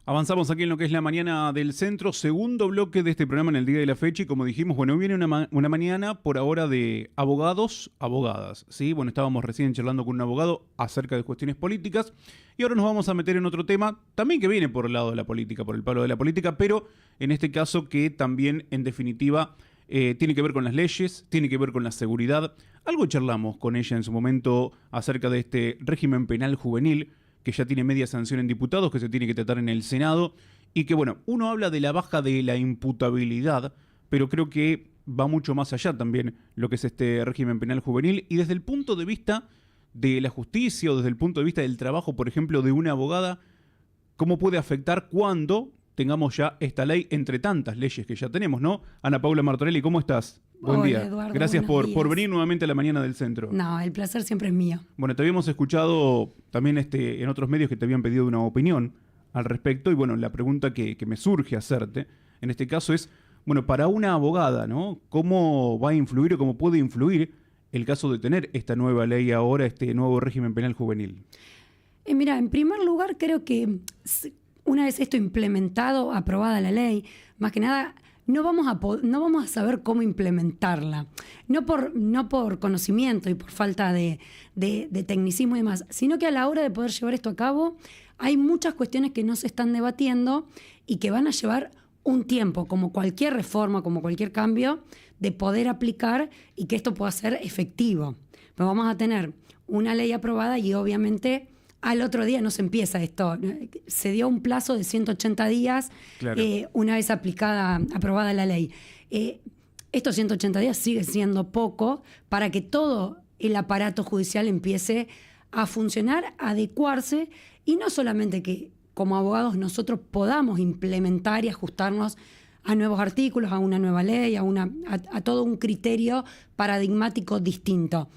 Avanzamos aquí en lo que es la mañana del centro, segundo bloque de este programa en el día de la fecha y como dijimos, bueno, viene una mañana por ahora de abogados, abogadas, ¿sí? Bueno, estábamos recién charlando con un abogado acerca de cuestiones políticas y ahora nos vamos a meter en otro tema, también que viene por el lado de la política, por el palo de la política, pero en este caso que también en definitiva tiene que ver con las leyes, tiene que ver con la seguridad. Algo charlamos con ella en su momento acerca de este régimen penal juvenil, que ya tiene media sanción en diputados, que se tiene que tratar en el Senado, y que, bueno, uno habla de la baja de la imputabilidad, pero creo que va mucho más allá también lo que es este régimen penal juvenil, y desde el punto de vista de la justicia o desde el punto de vista del trabajo, por ejemplo, de una abogada, ¿cómo puede afectar cuando tengamos ya esta ley entre tantas leyes que ya tenemos, ¿no? Ana Paula Martorelli, ¿cómo estás? Buen Hola, día. Eduardo, Gracias por días. venir nuevamente a la mañana del centro. No, el placer siempre es mío. Bueno, te habíamos escuchado también en otros medios que te habían pedido una opinión al respecto y bueno, la pregunta que me surge hacerte en este caso es, bueno, para una abogada, ¿no? ¿Cómo va a influir o cómo puede influir el caso de tener esta nueva ley ahora, este nuevo régimen penal juvenil? Mira, en primer lugar creo que una vez esto implementado, aprobada la ley, más que nada no vamos a saber cómo implementarla. No por conocimiento y por falta de tecnicismo y demás, sino que a la hora de poder llevar esto a cabo hay muchas cuestiones que no se están debatiendo y que van a llevar un tiempo, como cualquier reforma, como cualquier cambio, de poder aplicar y que esto pueda ser efectivo. Pues vamos a tener una ley aprobada y obviamente al otro día no se empieza esto. Se dio un plazo de 180 días, Claro. una vez aprobada la ley. Estos 180 días sigue siendo poco para que todo el aparato judicial empiece a funcionar, a adecuarse, y no solamente que como abogados nosotros podamos implementar y ajustarnos a nuevos artículos, a una nueva ley, a todo un criterio paradigmático distinto.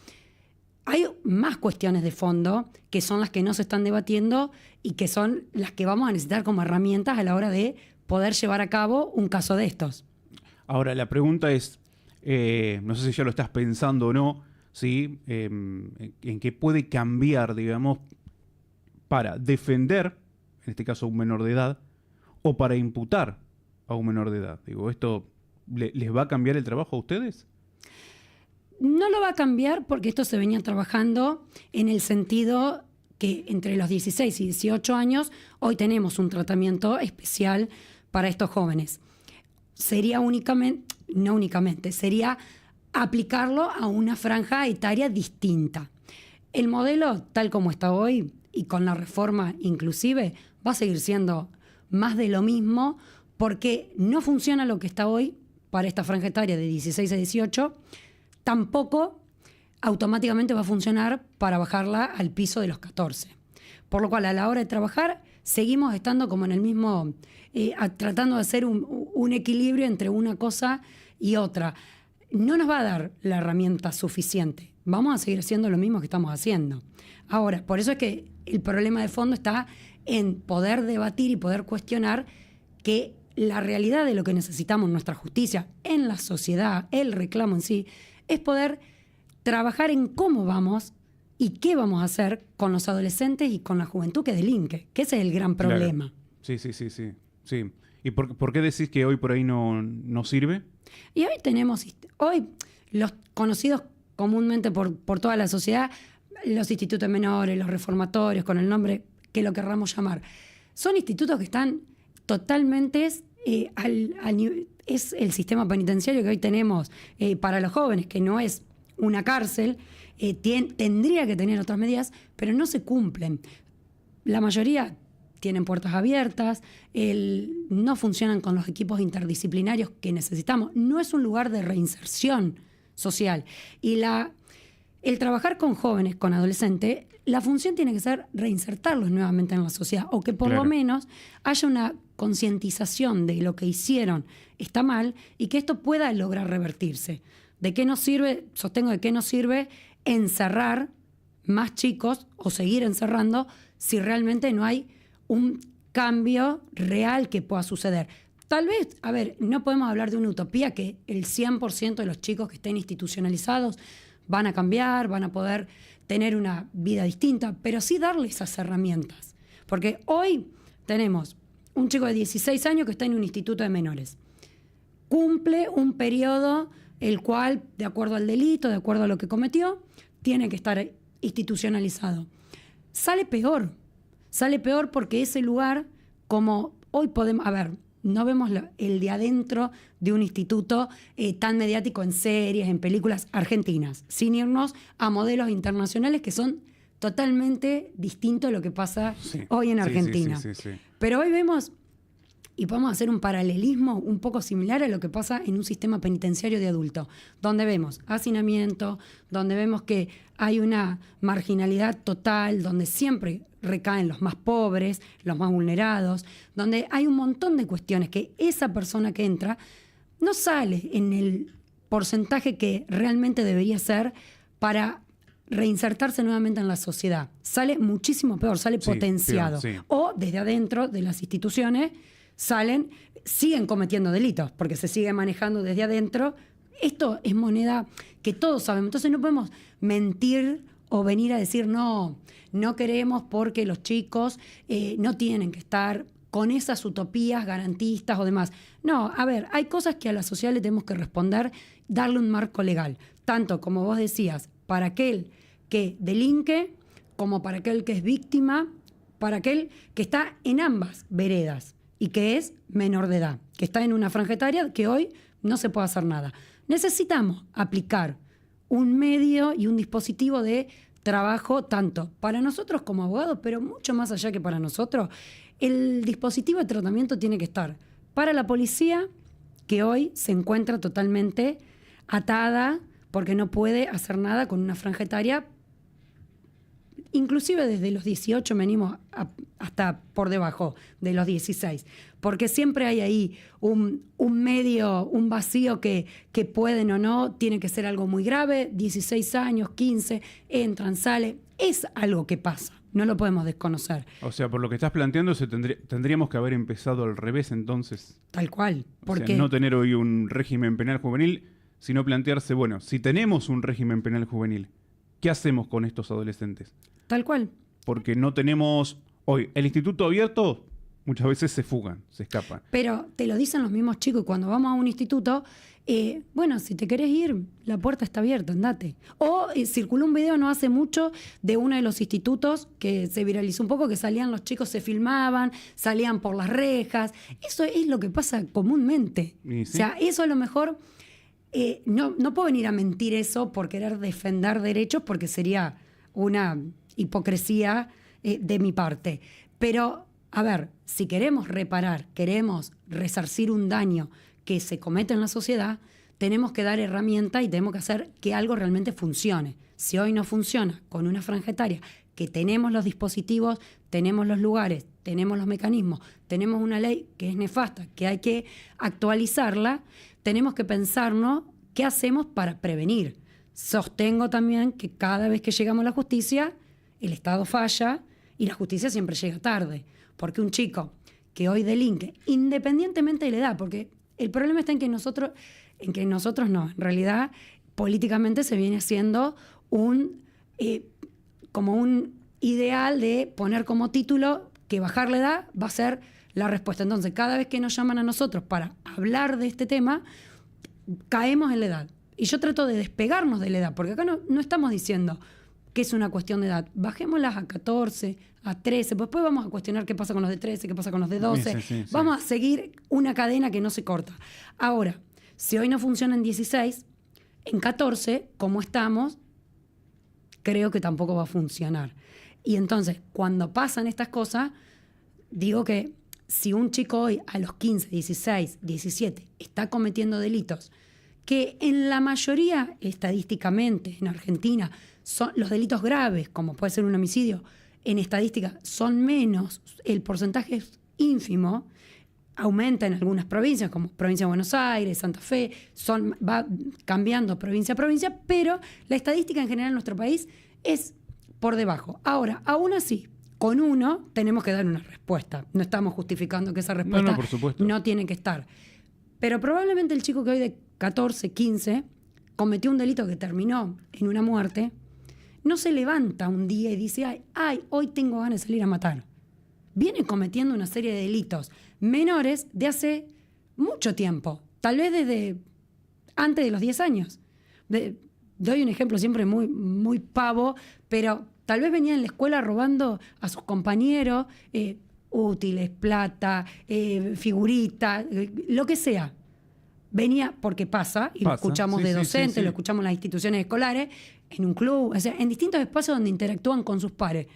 Hay más cuestiones de fondo que son las que no se están debatiendo y que son las que vamos a necesitar como herramientas a la hora de poder llevar a cabo un caso de estos. Ahora, la pregunta es, no sé si ya lo estás pensando o no, ¿sí? En qué puede cambiar, digamos, para defender, en este caso a un menor de edad, o para imputar a un menor de edad. Digo, ¿esto les va a cambiar el trabajo a ustedes? No lo va a cambiar porque esto se venía trabajando en el sentido que entre los 16 y 18 años hoy tenemos un tratamiento especial para estos jóvenes. Sería sería aplicarlo a una franja etaria distinta. El modelo, tal como está hoy, y con la reforma inclusive, va a seguir siendo más de lo mismo porque no funciona lo que está hoy para esta franja etaria de 16 a 18, tampoco automáticamente va a funcionar para bajarla al piso de los 14. Por lo cual, a la hora de trabajar, seguimos estando como en el mismo, tratando de hacer un equilibrio entre una cosa y otra. No nos va a dar la herramienta suficiente. Vamos a seguir haciendo lo mismo que estamos haciendo. Ahora, por eso es que el problema de fondo está en poder debatir y poder cuestionar que la realidad de lo que necesitamos en nuestra justicia, en la sociedad, el reclamo en sí, es poder trabajar en cómo vamos y qué vamos a hacer con los adolescentes y con la juventud que delinque, que ese es el gran problema. Claro. Sí. ¿Y por qué decís que hoy por ahí no sirve? Y hoy los conocidos comúnmente por toda la sociedad, los institutos menores, los reformatorios, con el nombre que lo querramos llamar, son institutos que están totalmente es el sistema penitenciario que hoy tenemos para los jóvenes, que no es una cárcel, tendría que tener otras medidas, pero no se cumplen. La mayoría tienen puertas abiertas, no funcionan con los equipos interdisciplinarios que necesitamos. No es un lugar de reinserción social. Y el trabajar con jóvenes, con adolescentes, la función tiene que ser reinsertarlos nuevamente en la sociedad, o que por lo menos haya una concientización de lo que hicieron está mal y que esto pueda lograr revertirse. ¿De qué nos sirve? Sostengo de qué nos sirve encerrar más chicos o seguir encerrando si realmente no hay un cambio real que pueda suceder. Tal vez, no podemos hablar de una utopía que el 100% de los chicos que estén institucionalizados van a cambiar, van a poder tener una vida distinta, pero sí darle esas herramientas. Porque hoy tenemos un chico de 16 años que está en un instituto de menores. Cumple un periodo el cual, de acuerdo al delito, de acuerdo a lo que cometió, tiene que estar institucionalizado. Sale peor porque ese lugar, como hoy podemos, no vemos el de adentro de un instituto tan mediático en series, en películas argentinas, sin irnos a modelos internacionales que son totalmente distintos a lo que pasa hoy en Argentina. Sí. Pero hoy vemos, y podemos hacer un paralelismo un poco similar a lo que pasa en un sistema penitenciario de adultos, donde vemos hacinamiento, donde vemos que hay una marginalidad total, donde siempre recaen los más pobres, los más vulnerados, donde hay un montón de cuestiones que esa persona que entra no sale en el porcentaje que realmente debería ser para reinsertarse nuevamente en la sociedad. Sale muchísimo peor, sale potenciado. Peor, sí. O desde adentro de las instituciones siguen cometiendo delitos, porque se sigue manejando desde adentro. Esto es moneda que todos sabemos. Entonces no podemos mentir o venir a decir no queremos porque los chicos no tienen que estar con esas utopías garantistas o demás. No, hay cosas que a la sociedad le tenemos que responder, darle un marco legal, tanto como vos decías, para aquel que delinque, como para aquel que es víctima, para aquel que está en ambas veredas y que es menor de edad, que está en una franja etaria que hoy no se puede hacer nada. Necesitamos aplicar un medio y un dispositivo de trabajo tanto para nosotros como abogados, pero mucho más allá que para nosotros. El dispositivo de tratamiento tiene que estar para la policía, que hoy se encuentra totalmente atada porque no puede hacer nada con una franja etaria. Inclusive desde los 18 venimos hasta por debajo de los 16, porque siempre hay ahí un medio, un vacío que pueden o no, tiene que ser algo muy grave, 16 años, 15, entran, salen, es algo que pasa, no lo podemos desconocer. O sea, por lo que estás planteando, tendríamos que haber empezado al revés entonces. Tal cual. Porque O sea, no tener hoy un régimen penal juvenil, sino plantearse, bueno, si tenemos un régimen penal juvenil, ¿qué hacemos con estos adolescentes? Tal cual. Porque no tenemos hoy el instituto abierto, muchas veces se fugan, se escapan. Pero te lo dicen los mismos chicos, y cuando vamos a un instituto, bueno, si te querés ir, la puerta está abierta, andate. O circuló un video no hace mucho de uno de los institutos que se viralizó un poco, que salían los chicos, se filmaban, salían por las rejas. Eso es lo que pasa comúnmente. ¿Sí? O sea, eso a lo mejor... no puedo venir a mentir eso por querer defender derechos, porque sería una hipocresía de mi parte. Pero, si queremos reparar, queremos resarcir un daño que se comete en la sociedad, tenemos que dar herramientas y tenemos que hacer que algo realmente funcione. Si hoy no funciona con una franja etaria, que tenemos los dispositivos, tenemos los lugares, tenemos los mecanismos, tenemos una ley que es nefasta, que hay que actualizarla, tenemos que pensarnos qué hacemos para prevenir. Sostengo también que cada vez que llegamos a la justicia, el Estado falla y la justicia siempre llega tarde. Porque un chico que hoy delinque, independientemente de la edad, porque el problema está en que nosotros no, en realidad políticamente se viene haciendo como un ideal de poner como título que bajar la edad va a ser la respuesta. Entonces, cada vez que nos llaman a nosotros para hablar de este tema, caemos en la edad. Y yo trato de despegarnos de la edad, porque acá no estamos diciendo que es una cuestión de edad. Bajémoslas a 14, a 13, pues después vamos a cuestionar qué pasa con los de 13, qué pasa con los de 12. Sí. Vamos a seguir una cadena que no se corta. Ahora, si hoy no funciona en 16, en 14, como estamos, creo que tampoco va a funcionar. Y entonces, cuando pasan estas cosas, digo que si un chico hoy a los 15, 16, 17 está cometiendo delitos, que en la mayoría, estadísticamente, en Argentina, son los delitos graves, como puede ser un homicidio, en estadística son menos, el porcentaje es ínfimo, aumenta en algunas provincias, como provincia de Buenos Aires, Santa Fe, va cambiando provincia a provincia, pero la estadística en general en nuestro país es por debajo. Ahora, aún así, con uno tenemos que dar una respuesta. No estamos justificando que esa respuesta por supuesto, no tiene que estar. Pero probablemente el chico que hoy de 14, 15, cometió un delito que terminó en una muerte, no se levanta un día y dice, ay, hoy tengo ganas de salir a matar. viene cometiendo una serie de delitos menores de hace mucho tiempo, tal vez desde antes de los 10 años. Doy un ejemplo siempre muy, muy pavo, pero tal vez venía en la escuela robando a sus compañeros útiles, plata, figuritas, lo que sea. Venía porque pasa, y lo escuchamos de docentes, lo escuchamos en las instituciones escolares, en un club, o sea, en distintos espacios donde interactúan con sus pares.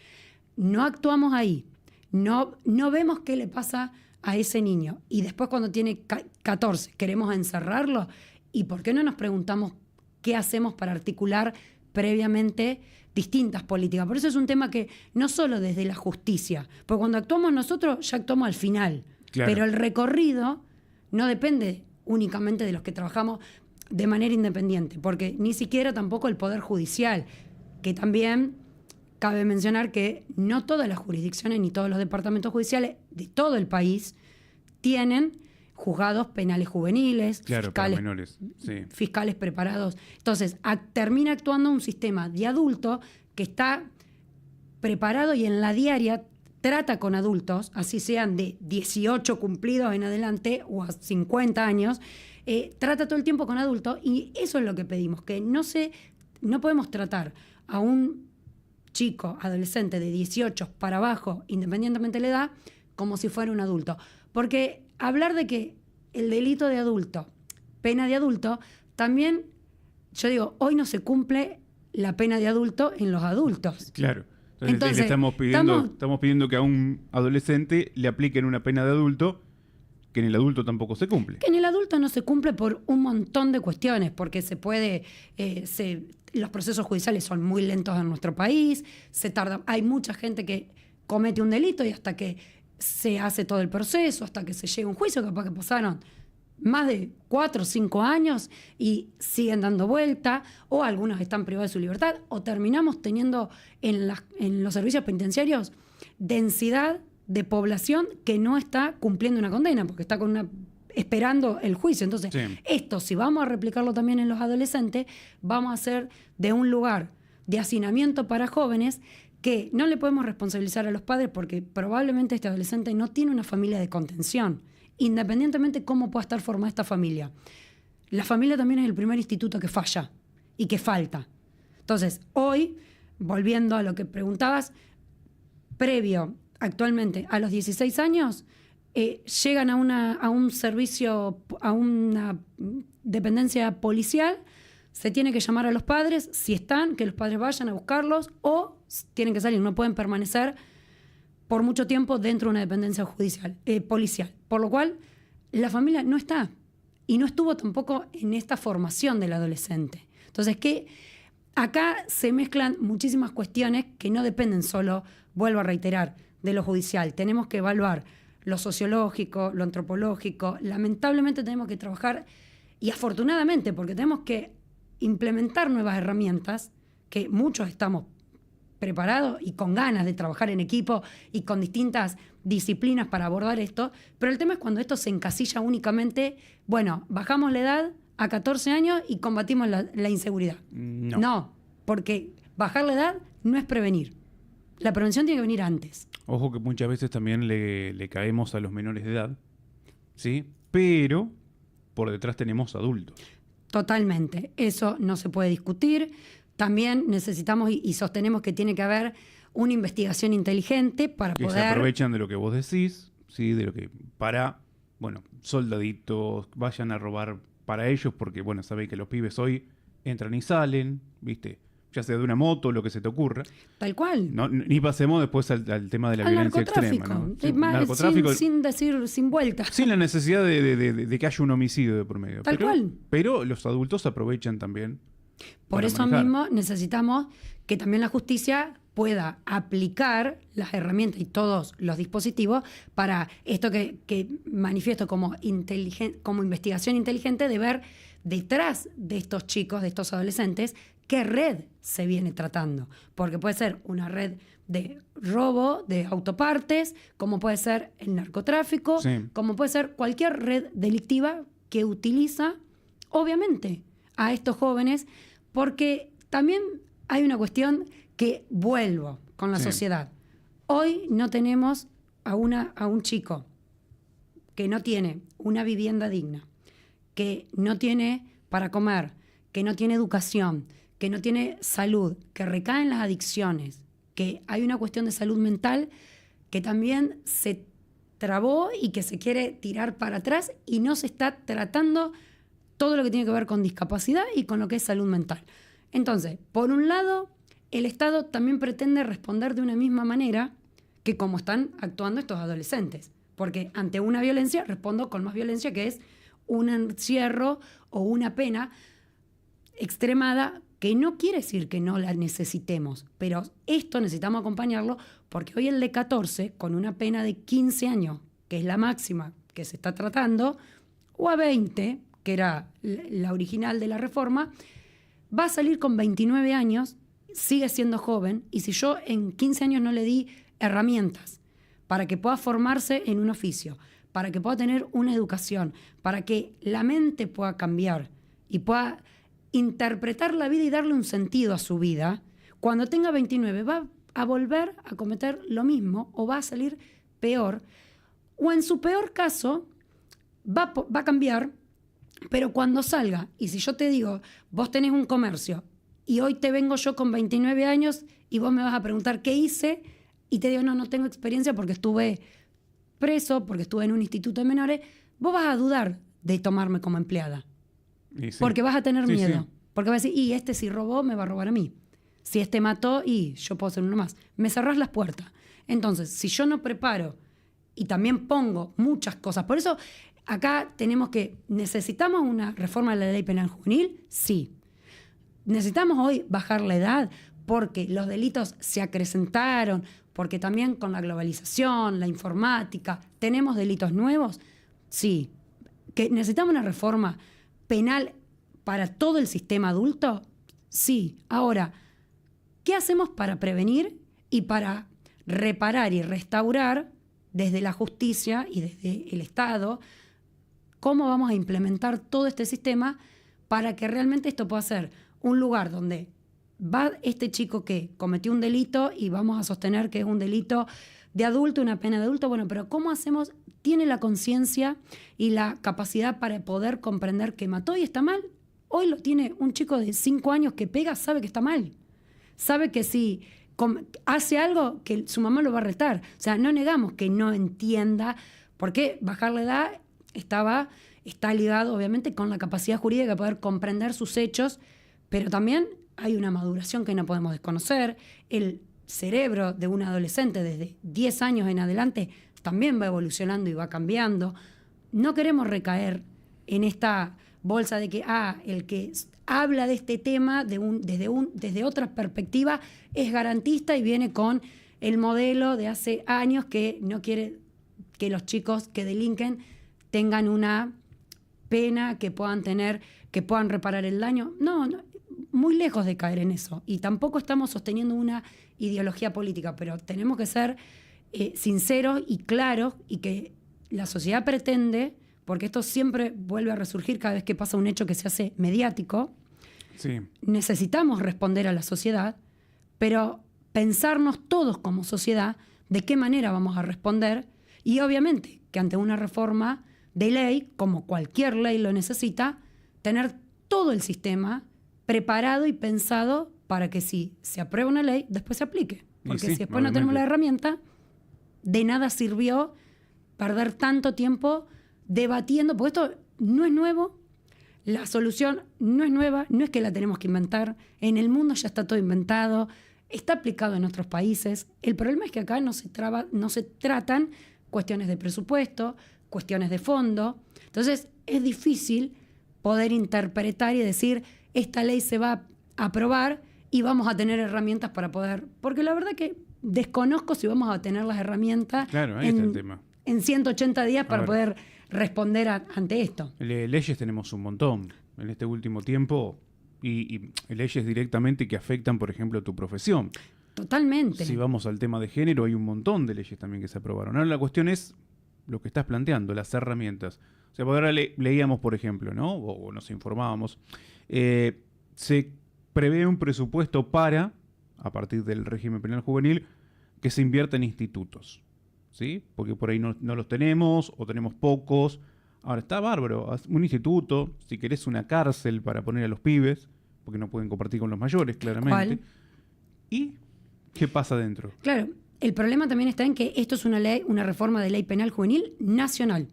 No actuamos ahí, no vemos qué le pasa a ese niño. Y después cuando tiene 14 queremos encerrarlo. ¿Y por qué no nos preguntamos qué hacemos para articular previamente distintas políticas? Por eso es un tema que no solo desde la justicia, porque cuando actuamos nosotros ya actuamos al final, claro. Pero el recorrido no depende únicamente de los que trabajamos de manera independiente, porque ni siquiera tampoco el Poder Judicial, que también cabe mencionar que no todas las jurisdicciones ni todos los departamentos judiciales de todo el país tienen juzgados penales juveniles, claro, fiscales, para menores, sí. Fiscales preparados. Entonces, termina actuando un sistema de adulto que está preparado y en la diaria trata con adultos, así sean de 18 cumplidos en adelante o a 50 años, trata todo el tiempo con adultos, y eso es lo que pedimos, que no podemos tratar a un chico, adolescente de 18 para abajo, independientemente de la edad, como si fuera un adulto. Porque hablar de que el delito de adulto, pena de adulto, también, yo digo, hoy no se cumple la pena de adulto en los adultos. Claro. Entonces le estamos pidiendo que a un adolescente le apliquen una pena de adulto que en el adulto tampoco se cumple. Que en el adulto no se cumple por un montón de cuestiones, porque se puede... los procesos judiciales son muy lentos en nuestro país, se tarda, hay mucha gente que comete un delito y hasta que se hace todo el proceso, hasta que se llega a un juicio, capaz que pasaron más de 4 o 5 años y siguen dando vuelta, o algunos están privados de su libertad, o terminamos teniendo en los servicios penitenciarios densidad de población que no está cumpliendo una condena, porque está esperando el juicio. Entonces, esto, si vamos a replicarlo también en los adolescentes, vamos a hacer de un lugar de hacinamiento para jóvenes que no le podemos responsabilizar a los padres, porque probablemente este adolescente no tiene una familia de contención, independientemente de cómo pueda estar formada esta familia. La familia también es el primer instituto que falla y que falta. Entonces, hoy, volviendo a lo que preguntabas, previo actualmente a los 16 años, llegan a un servicio, a una dependencia policial, se tiene que llamar a los padres, si están, que los padres vayan a buscarlos, o tienen que salir, no pueden permanecer por mucho tiempo dentro de una dependencia judicial, policial. Por lo cual, la familia no está, y no estuvo tampoco en esta formación del adolescente. Entonces, acá se mezclan muchísimas cuestiones que no dependen solo, vuelvo a reiterar, de lo judicial. Tenemos que evaluar lo sociológico, lo antropológico. Lamentablemente tenemos que trabajar, y afortunadamente, porque tenemos que implementar nuevas herramientas, que muchos estamos preparados y con ganas de trabajar en equipo y con distintas disciplinas para abordar esto, pero el tema es cuando esto se encasilla únicamente, bueno, bajamos la edad a 14 años y combatimos la inseguridad. No, porque bajar la edad no es prevenir. La prevención tiene que venir antes. Ojo que muchas veces también le caemos a los menores de edad, ¿sí? Pero por detrás tenemos adultos. Totalmente. Eso no se puede discutir. También necesitamos y sostenemos que tiene que haber una investigación inteligente para que poder... se aprovechan de lo que vos decís, ¿sí? De lo que soldaditos vayan a robar para ellos, porque, sabéis que los pibes hoy entran y salen, ¿viste? Ya sea de una moto, lo que se te ocurra. Tal cual. No, ni pasemos después al tema de la violencia extrema, ¿no? Narcotráfico. Sin vuelta. Sin la necesidad de que haya un homicidio de por medio. Tal cual. Pero los adultos aprovechan también. Por eso mismo necesitamos que también la justicia pueda aplicar las herramientas y todos los dispositivos para esto que manifiesto como investigación inteligente, de ver detrás de estos chicos, de estos adolescentes, qué red se viene tratando. Porque puede ser una red de robo de autopartes, como puede ser el narcotráfico, como puede ser cualquier red delictiva que utiliza, obviamente, a estos jóvenes, porque también hay una cuestión que vuelvo con la sociedad. Hoy no tenemos a un chico que no tiene una vivienda digna, que no tiene para comer, que no tiene educación, que no tiene salud, que recae en las adicciones, que hay una cuestión de salud mental que también se trabó y que se quiere tirar para atrás y no se está tratando todo lo que tiene que ver con discapacidad y con lo que es salud mental. Entonces, por un lado, el Estado también pretende responder de una misma manera que como están actuando estos adolescentes. Porque ante una violencia respondo con más violencia, que es un encierro o una pena extremada, que no quiere decir que no la necesitemos, pero esto necesitamos acompañarlo porque hoy el de 14, con una pena de 15 años, que es la máxima que se está tratando, o a 20, que era la original de la reforma, va a salir con 29 años, sigue siendo joven, y si yo en 15 años no le di herramientas para que pueda formarse en un oficio, para que pueda tener una educación, para que la mente pueda cambiar y pueda interpretar la vida y darle un sentido a su vida, cuando tenga 29 va a volver a cometer lo mismo o va a salir peor, o en su peor caso va a cambiar, pero cuando salga, y si yo te digo, vos tenés un comercio y hoy te vengo yo con 29 años y vos me vas a preguntar qué hice, y te digo, no tengo experiencia porque estuve preso, porque estuve en un instituto de menores, vos vas a dudar de tomarme como empleada. Sí. Porque vas a tener miedo. Sí. Porque vas a decir, y este si robó, me va a robar a mí. Si este mató, y yo puedo ser uno más. Me cerrás las puertas. Entonces, si yo no preparo y también pongo muchas cosas, por eso acá necesitamos una reforma de la ley penal juvenil, sí. Necesitamos hoy bajar la edad porque los delitos se acrecentaron, porque también con la globalización, la informática, ¿tenemos delitos nuevos? Sí. ¿Que necesitamos una reforma penal para todo el sistema adulto? Sí. Ahora, ¿qué hacemos para prevenir y para reparar y restaurar desde la justicia y desde el Estado? ¿Cómo vamos a implementar todo este sistema para que realmente esto pueda ser un lugar donde va este chico que cometió un delito y vamos a sostener que es un delito de adulto, una pena de adulto? Bueno, pero ¿cómo hacemos? ¿Tiene la conciencia y la capacidad para poder comprender que mató y está mal? Hoy lo tiene un chico de 5 años que pega, sabe que está mal. Sabe que si hace algo, que su mamá lo va a retar. O sea, no negamos que no entienda, porque bajar la edad está ligado obviamente con la capacidad jurídica de poder comprender sus hechos, pero también hay una maduración que no podemos desconocer. El cerebro de un adolescente desde 10 años en adelante también va evolucionando y va cambiando. No queremos recaer en esta bolsa de que el que habla de este tema desde otra perspectiva es garantista y viene con el modelo de hace años que no quiere que los chicos que delinquen tengan una pena, que puedan reparar el daño. No, muy lejos de caer en eso. Y tampoco estamos sosteniendo una ideología política, pero tenemos que ser sinceros y claros, y que la sociedad pretende, porque esto siempre vuelve a resurgir cada vez que pasa un hecho que se hace mediático. Sí. Necesitamos responder a la sociedad, pero pensarnos todos como sociedad de qué manera vamos a responder, y obviamente que ante una reforma de ley, como cualquier ley lo necesita, tener todo el sistema preparado y pensado para que si se aprueba una ley, después se aplique. Porque si después obviamente no tenemos la herramienta, de nada sirvió perder tanto tiempo debatiendo, porque esto no es nuevo, la solución no es nueva, no es que la tenemos que inventar, en el mundo ya está todo inventado, está aplicado en otros países. El problema es que acá no se tratan cuestiones de presupuesto, cuestiones de fondo. Entonces es difícil poder interpretar y decir, esta ley se va a aprobar y vamos a tener herramientas para poder... Porque la verdad que desconozco si vamos a tener las herramientas está el tema. En 180 días para poder responder ante esto. Leyes tenemos un montón en este último tiempo, y leyes directamente que afectan, por ejemplo, tu profesión. Totalmente. Si vamos al tema de género, hay un montón de leyes también que se aprobaron. Ahora la cuestión es lo que estás planteando, las herramientas. O sea, ahora leíamos, por ejemplo, ¿no? O nos informábamos. Se prevé un presupuesto para, a partir del régimen penal juvenil, que se invierta en institutos. ¿sí? Porque por ahí no los tenemos o tenemos pocos. Ahora, está bárbaro. Haz un instituto, si querés una cárcel para poner a los pibes, porque no pueden compartir con los mayores, claramente. ¿Cuál? ¿Y qué pasa dentro? Claro, el problema también está en que esto es una ley, una reforma de ley penal juvenil nacional.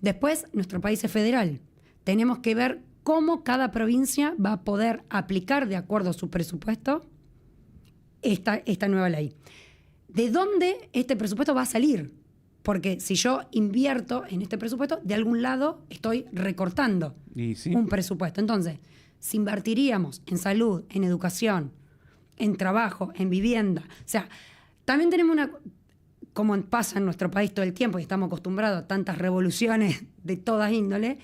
Después, nuestro país es federal. Tenemos que ver cómo cada provincia va a poder aplicar de acuerdo a su presupuesto esta nueva ley. ¿De dónde este presupuesto va a salir? Porque si yo invierto en este presupuesto, de algún lado estoy recortando Y sí, un presupuesto. Entonces, si invertiríamos en salud, en educación, en trabajo, en vivienda, o sea, también tenemos una, como pasa en nuestro país todo el tiempo y estamos acostumbrados a tantas revoluciones de todas índoles,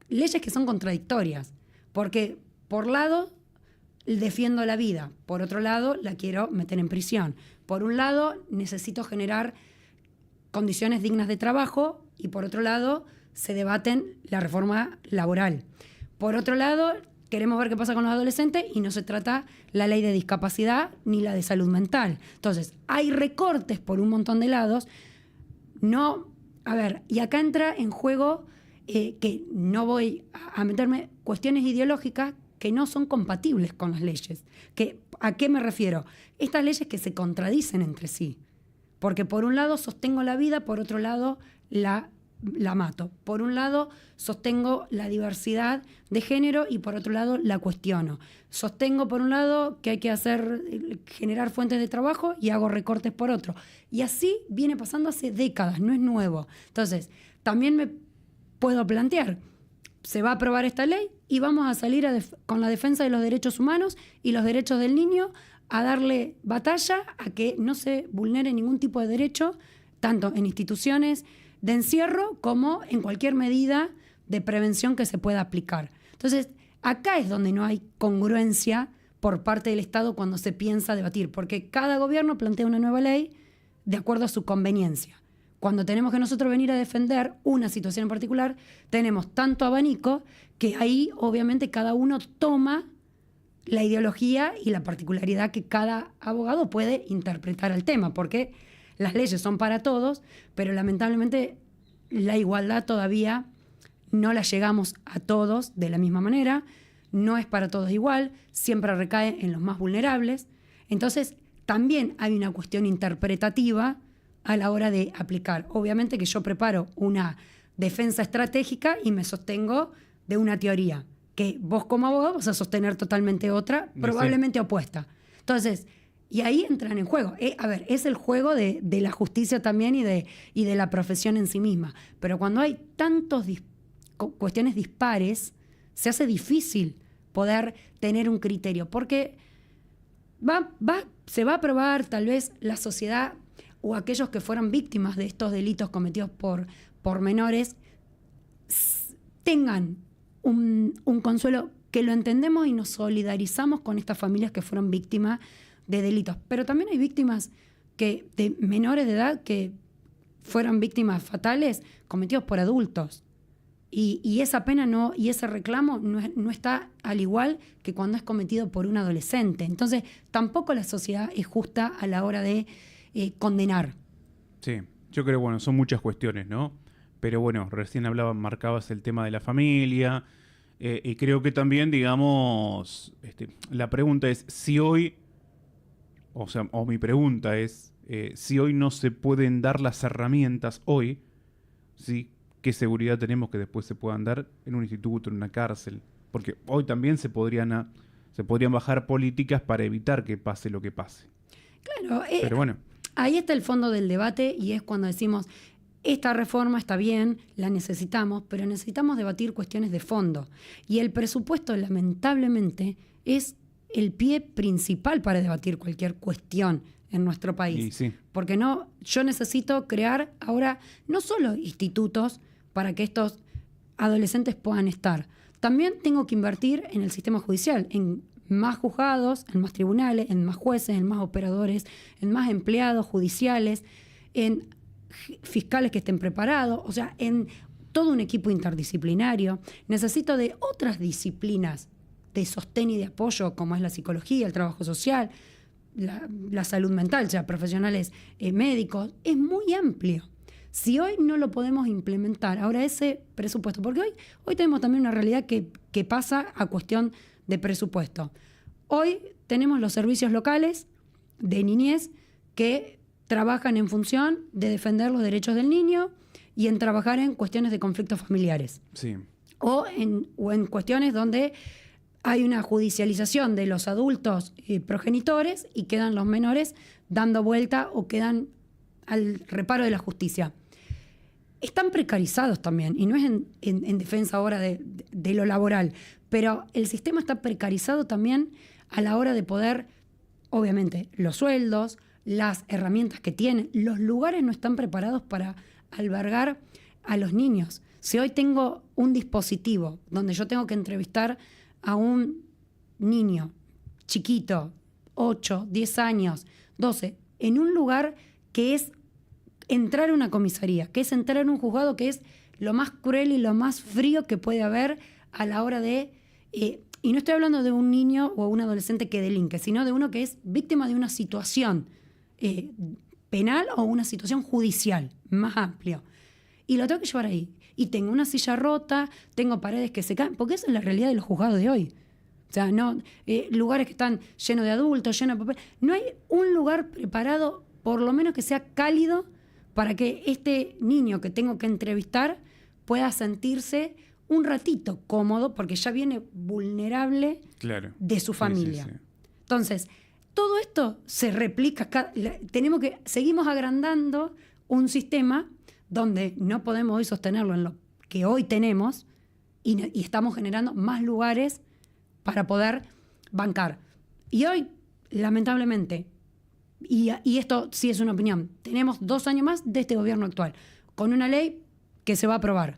leyes que son contradictorias, porque por lado defiendo la vida, por otro lado la quiero meter en prisión, por un lado necesito generar condiciones dignas de trabajo y por otro lado se debaten la reforma laboral. Por otro lado, queremos ver qué pasa con los adolescentes y no se trata la ley de discapacidad ni la de salud mental. Entonces, hay recortes por un montón de lados. No, a ver, y acá entra en juego que no voy a meterme cuestiones ideológicas que no son compatibles con las leyes. ¿A qué me refiero? Estas leyes que se contradicen entre sí. Porque por un lado sostengo la vida, por otro lado la mato. Por un lado sostengo la diversidad de género y por otro lado la cuestiono. Sostengo por un lado que hay que generar fuentes de trabajo y hago recortes por otro. Y así viene pasando hace décadas, no es nuevo. Entonces, también me puedo plantear, se va a aprobar esta ley y vamos a salir con la defensa de los derechos humanos y los derechos del niño a darle batalla a que no se vulnere ningún tipo de derecho, tanto en instituciones de encierro como en cualquier medida de prevención que se pueda aplicar. Entonces, acá es donde no hay congruencia por parte del Estado cuando se piensa debatir, porque cada gobierno plantea una nueva ley de acuerdo a su conveniencia. Cuando tenemos que nosotros venir a defender una situación en particular, tenemos tanto abanico que ahí obviamente cada uno toma la ideología y la particularidad que cada abogado puede interpretar al tema, porque las leyes son para todos, pero lamentablemente la igualdad todavía no la llegamos a todos de la misma manera, no es para todos igual, siempre recae en los más vulnerables. Entonces, también hay una cuestión interpretativa a la hora de aplicar. Obviamente que yo preparo una defensa estratégica y me sostengo de una teoría, que vos como abogado vas a sostener totalmente otra, probablemente opuesta. Entonces, y ahí entran en juego. Es el juego de la justicia también y de la profesión en sí misma. Pero cuando hay tantas cuestiones dispares, se hace difícil poder tener un criterio, porque se va a probar tal vez la sociedad o aquellos que fueron víctimas de estos delitos cometidos por menores tengan un consuelo, que lo entendemos y nos solidarizamos con estas familias que fueron víctimas de delitos. Pero también hay víctimas de menores de edad que fueron víctimas fatales cometidos por adultos. Y esa pena y ese reclamo no está al igual que cuando es cometido por un adolescente. Entonces, tampoco la sociedad es justa a la hora de condenar. Sí, yo creo, bueno, son muchas cuestiones, ¿no? Pero bueno, recién marcabas el tema de la familia, y creo que también, digamos, la pregunta es si hoy, o mi pregunta es, si hoy no se pueden dar las herramientas hoy, ¿sí? ¿Qué seguridad tenemos que después se puedan dar en un instituto, en una cárcel? Porque hoy también se podrían bajar políticas para evitar que pase lo que pase. Claro, pero bueno. Ahí está el fondo del debate y es cuando decimos, esta reforma está bien, la necesitamos, pero necesitamos debatir cuestiones de fondo. Y el presupuesto, lamentablemente, es el pie principal para debatir cualquier cuestión en nuestro país. Sí. Porque yo necesito crear ahora no solo institutos para que estos adolescentes puedan estar, también tengo que invertir en el sistema judicial, en más juzgados, en más tribunales, en más jueces, en más operadores, en más empleados judiciales, en fiscales que estén preparados, o sea, en todo un equipo interdisciplinario. Necesito de otras disciplinas de sostén y de apoyo, como es la psicología, el trabajo social, la salud mental, ya profesionales médicos, es muy amplio. Si hoy no lo podemos implementar, ahora ese presupuesto, porque hoy tenemos también una realidad que pasa a cuestión de presupuesto. Hoy tenemos los servicios locales de niñez que trabajan en función de defender los derechos del niño y en trabajar en cuestiones de conflictos familiares. Sí. O en cuestiones donde hay una judicialización de los adultos progenitores y quedan los menores dando vuelta o quedan al reparo de la justicia. Están precarizados también, y no es en defensa ahora de lo laboral, pero el sistema está precarizado también a la hora de poder, obviamente, los sueldos, las herramientas que tienen, los lugares no están preparados para albergar a los niños. Si hoy tengo un dispositivo donde yo tengo que entrevistar a un niño chiquito, 8, 10 años, 12, en un lugar que es entrar a una comisaría, que es entrar en un juzgado, que es lo más cruel y lo más frío que puede haber a la hora de... y no estoy hablando de un niño o un adolescente que delinque, sino de uno que es víctima de una situación penal o una situación judicial más amplio. Y lo tengo que llevar ahí. Y tengo una silla rota, tengo paredes que se caen, porque esa es la realidad de los juzgados de hoy. O sea, no lugares que están llenos de adultos, llenos de papel. No hay un lugar preparado, por lo menos que sea cálido, para que este niño que tengo que entrevistar pueda sentirse un ratito cómodo, porque ya viene vulnerable de su familia. Sí. Entonces, todo esto se replica. Seguimos agrandando un sistema donde no podemos hoy sostenerlo en lo que hoy tenemos y estamos generando más lugares para poder bancar. Y hoy, lamentablemente, y esto sí es una opinión, tenemos 2 años más de este gobierno actual, con una ley que se va a aprobar.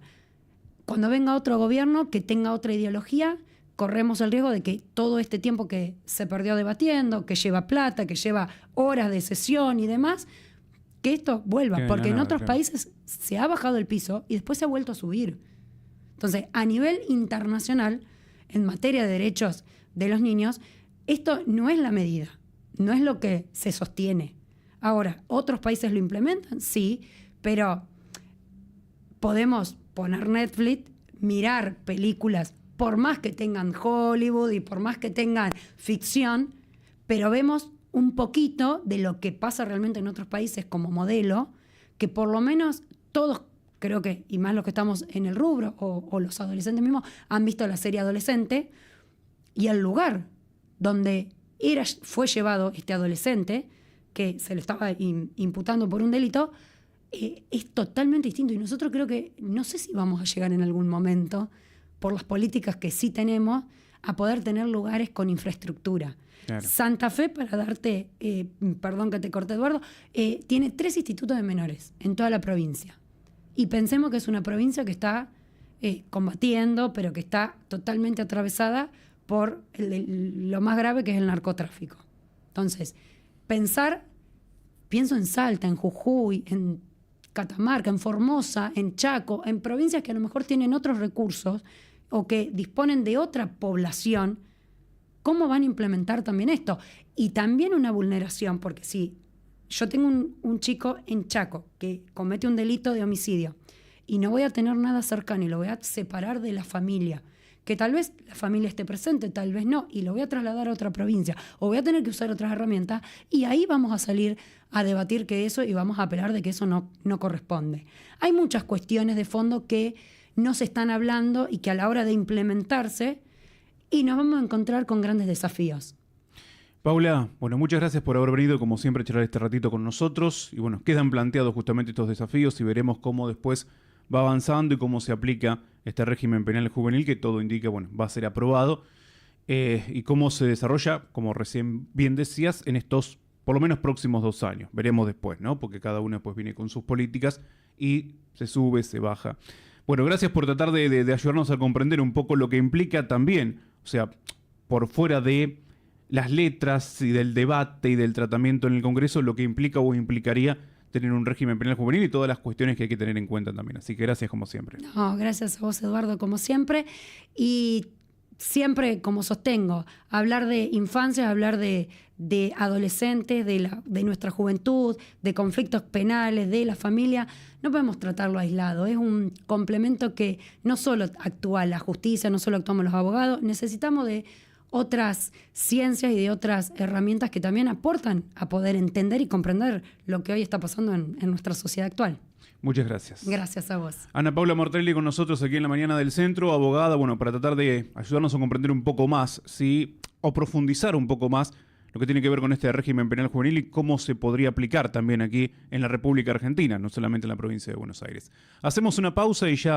Cuando venga otro gobierno que tenga otra ideología, corremos el riesgo de que todo este tiempo que se perdió debatiendo, que lleva plata, que lleva horas de sesión y demás, que esto vuelva, porque en otros países se ha bajado el piso y después se ha vuelto a subir. Entonces, a nivel internacional, en materia de derechos de los niños, esto no es la medida, no es lo que se sostiene. Ahora, ¿otros países lo implementan? Sí, pero podemos poner Netflix, mirar películas, por más que tengan Hollywood y por más que tengan ficción, pero vemos un poquito de lo que pasa realmente en otros países como modelo, que por lo menos todos, creo que, y más los que estamos en el rubro, o los adolescentes mismos, han visto la serie Adolescente, y el lugar donde fue llevado este adolescente, que se le estaba imputando por un delito, es totalmente distinto. Y nosotros creo que, no sé si vamos a llegar en algún momento, por las políticas que sí tenemos, a poder tener lugares con infraestructura. Claro. Santa Fe, para darte, perdón que te corté, Eduardo, tiene 3 institutos de menores en toda la provincia. Y pensemos que es una provincia que está combatiendo, pero que está totalmente atravesada por lo más grave, que es el narcotráfico. Entonces, pienso en Salta, en Jujuy, en Catamarca, en Formosa, en Chaco, en provincias que a lo mejor tienen otros recursos o que disponen de otra población. ¿Cómo van a implementar también esto? Y también una vulneración, porque si yo tengo un chico en Chaco que comete un delito de homicidio y no voy a tener nada cercano y lo voy a separar de la familia, que tal vez la familia esté presente, tal vez no, y lo voy a trasladar a otra provincia, o voy a tener que usar otras herramientas, y ahí vamos a salir a debatir que eso y vamos a apelar de que eso no corresponde. Hay muchas cuestiones de fondo que no se están hablando y que a la hora de implementarse, y nos vamos a encontrar con grandes desafíos. Paula, bueno, muchas gracias por haber venido, como siempre, a charlar este ratito con nosotros. Y bueno, quedan planteados justamente estos desafíos y veremos cómo después va avanzando y cómo se aplica este régimen penal juvenil, que todo indica, bueno, va a ser aprobado. Y cómo se desarrolla, como recién bien decías, en estos, por lo menos, próximos 2 años. Veremos después, ¿no? Porque cada uno pues viene con sus políticas y se sube, se baja. Bueno, gracias por tratar de ayudarnos a comprender un poco lo que implica también, o sea, por fuera de las letras y del debate y del tratamiento en el Congreso, lo que implica o implicaría tener un régimen penal juvenil y todas las cuestiones que hay que tener en cuenta también. Así que gracias como siempre. No, gracias a vos, Eduardo, como siempre. Y siempre, como sostengo, hablar de infancia, hablar de de adolescentes, de nuestra juventud, de conflictos penales, de la familia, no podemos tratarlo aislado. Es un complemento que no solo actúa la justicia, no solo actuamos los abogados, necesitamos de otras ciencias y de otras herramientas que también aportan a poder entender y comprender lo que hoy está pasando en nuestra sociedad actual. Muchas gracias. Gracias a vos. Ana Paula Mortelli con nosotros aquí en la mañana del centro, abogada, bueno, para tratar de ayudarnos a comprender un poco más, ¿sí? O profundizar un poco más lo que tiene que ver con este régimen penal juvenil y cómo se podría aplicar también aquí en la República Argentina, no solamente en la provincia de Buenos Aires. Hacemos una pausa y ya